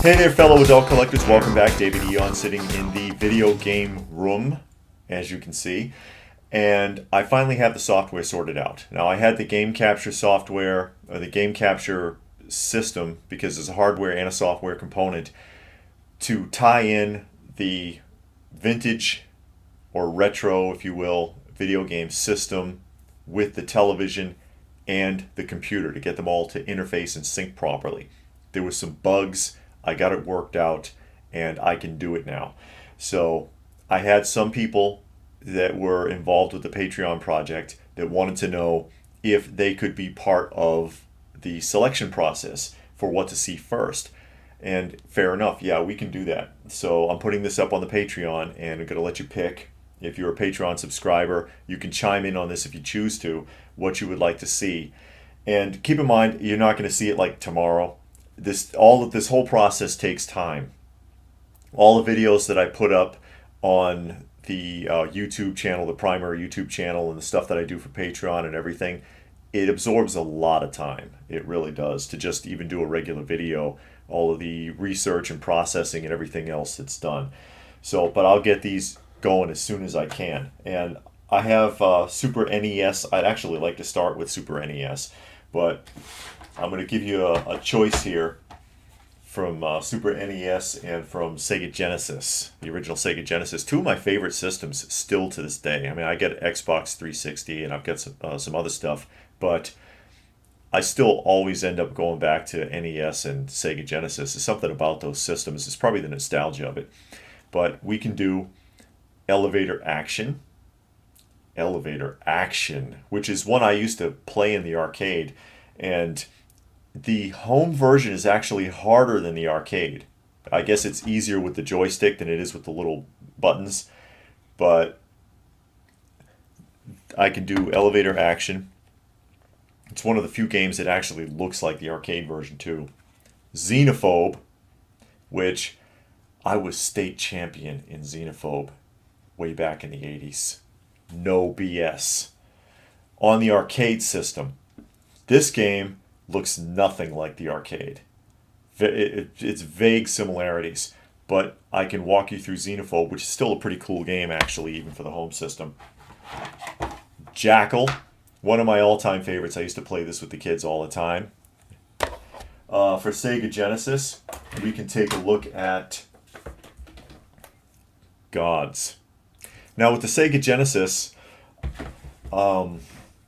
Hey there, fellow adult collectors. Welcome back. David Eon sitting in the video game room, as you can see. And I finally have the software sorted out. Now, I had the game capture software, or the game capture system, because there's a hardware and a software component, to tie in the vintage or retro, if you will, video game system with the television and the computer to get them all to interface and sync properly. There were some bugs. I got it worked out, and I can do it now. So I had some people that were involved with the Patreon project that wanted to know if they could be part of the selection process for what to see first. And fair enough, yeah, we can do that. So I'm putting this up on the Patreon, and I'm going to let you pick. If you're a Patreon subscriber, you can chime in on this if you choose to, what you would like to see. And keep in mind, you're not going to see it like tomorrow. This whole process takes time. All the videos that I put up on the YouTube channel, the primary YouTube channel, and the stuff that I do for Patreon and everything, it absorbs a lot of time. It really does, to just even do a regular video, all of the research and processing and everything else that's done. So, but I'll get these going as soon as I can. And I have Super NES. I'd actually like to start with Super NES, but I'm going to give you a choice here from Super NES and from Sega Genesis, the original Sega Genesis. Two of my favorite systems still to this day. I mean, I get Xbox 360 and I've got some other stuff, but I still always end up going back to NES and Sega Genesis. There's something about those systems. It's probably the nostalgia of it. But we can do Elevator Action, which is one I used to play in the arcade, and the home version is actually harder than the arcade. I guess it's easier with the joystick than it is with the little buttons, but I can do Elevator Action. It's one of the few games that actually looks like the arcade version too. Xenophobe, which I was state champion in Xenophobe way back in the 80s. No BS. On the arcade system, this game looks nothing like the arcade. It's vague similarities, but I can walk you through Xenophobe, which is still a pretty cool game, actually, even for the home system. Jackal, one of my all-time favorites. I used to play this with the kids all the time. For Sega Genesis, we can take a look at Gods. Now, with the Sega Genesis,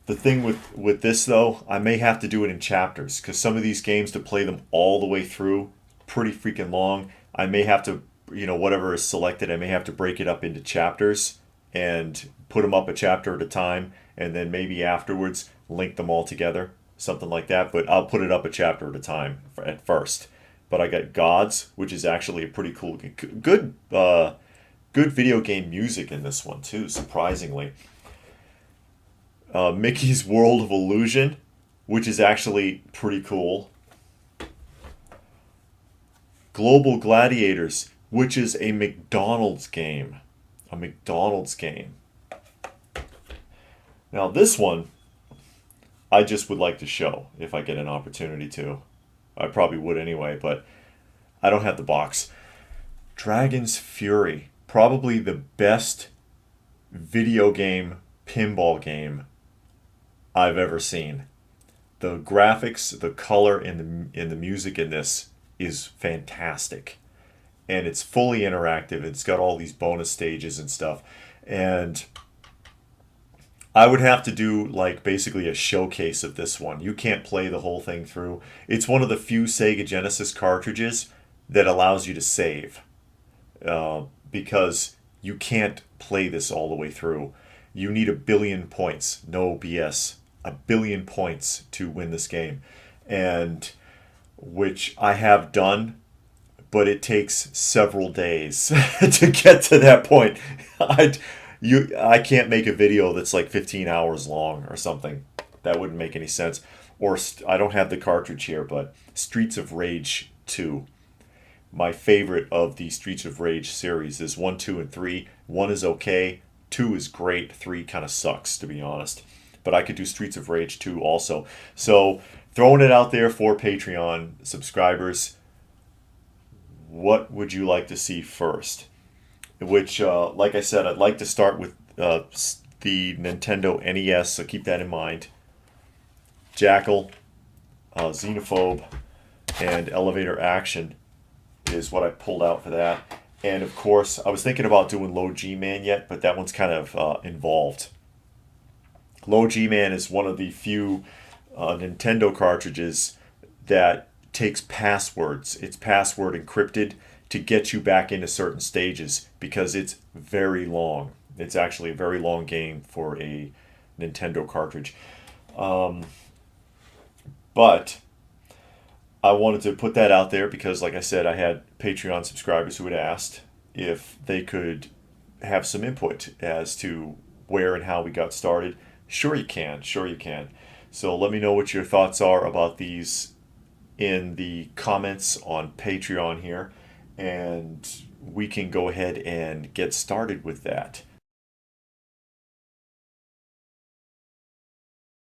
the thing with this, though, I may have to do it in chapters, because some of these games, to play them all the way through, pretty freaking long. I may have to, whatever is selected, I may have to break it up into chapters and put them up a chapter at a time, and then maybe afterwards link them all together, something like that. But I'll put it up a chapter at a time at first. But I got Gods, which is actually a pretty cool, good video game music in this one too, surprisingly. Mickey's World of Illusion, which is actually pretty cool. Global Gladiators, which is a McDonald's game. Now this one, I just would like to show if I get an opportunity to. I probably would anyway, but I don't have the box. Dragon's Fury, probably the best video game pinball game I've ever seen. The graphics, the color, and the music in this is fantastic. And it's fully interactive. It's got all these bonus stages and stuff. And I would have to do like basically a showcase of this one. You can't play the whole thing through. It's one of the few Sega Genesis cartridges that allows you to save. Because you can't play this all the way through. You need 1 billion points. No BS. 1 billion points to win this game. And which I have done, but it takes several days to get to that point. I can't make a video that's like 15 hours long or something. That wouldn't make any sense. Or I don't have the cartridge here, but Streets of Rage 2. My favorite of the Streets of Rage series is 1, 2, and 3. 1 is okay. 2 is great. 3 kind of sucks, to be honest. But I could do Streets of Rage 2 also. So, throwing it out there for Patreon subscribers. what would you like to see first? Which, like I said, I'd like to start with the Nintendo NES, so keep that in mind. Jackal, Xenophobe, and Elevator Action is what I pulled out for that. And of course, I was thinking about doing Low G-Man yet, but that one's kind of involved. Low G-Man is one of the few Nintendo cartridges that takes passwords. It's password encrypted to get you back into certain stages because it's very long. It's actually a very long game for a Nintendo cartridge. But I wanted to put that out there because, like I said, I had Patreon subscribers who had asked if they could have some input as to where and how we got started. Sure you can. Sure you can. So let me know what your thoughts are about these in the comments on Patreon here, and we can go ahead and get started with that.